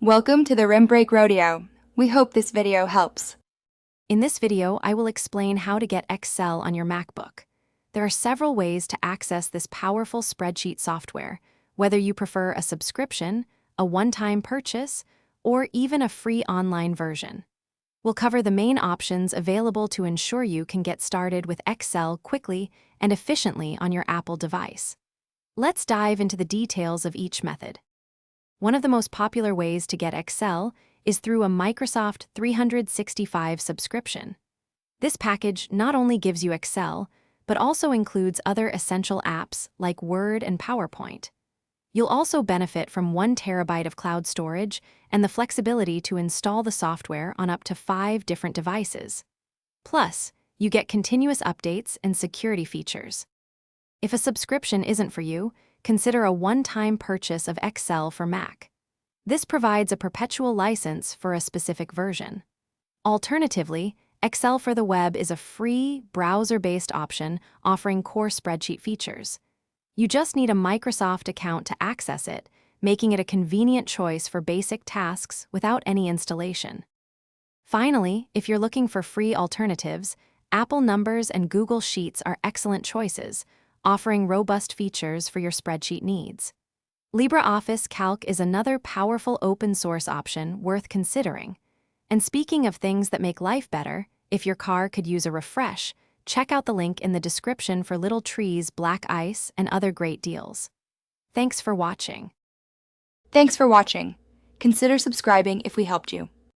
Welcome to the Rim Break Rodeo. We hope this video helps. In this video, I will explain how to get Excel on your MacBook. There are several ways to access this powerful spreadsheet software, whether you prefer a subscription, a one-time purchase, or even a free online version. We'll cover the main options available to ensure you can get started with Excel quickly and efficiently on your Apple device. Let's dive into the details of each method. One of the most popular ways to get Excel is through a Microsoft 365 subscription. This package not only gives you Excel, but also includes other essential apps like Word and PowerPoint. You'll also benefit from 1 terabyte of cloud storage and the flexibility to install the software on up to 5 different devices. Plus, you get continuous updates and security features. If a subscription isn't for you, consider a one-time purchase of Excel for Mac. This provides a perpetual license for a specific version. Alternatively, Excel for the web is a free, browser-based option offering core spreadsheet features. You just need a Microsoft account to access it, making it a convenient choice for basic tasks without any installation. Finally, if you're looking for free alternatives, Apple Numbers and Google Sheets are excellent choices, offering robust features for your spreadsheet needs. LibreOffice Calc is another powerful open-source option worth considering. And speaking of things that make life better, if your car could use a refresh, check out the link in the description for Little Tree's Black Ice and other great deals. Thanks for watching. Thanks for watching. Consider subscribing if we helped you.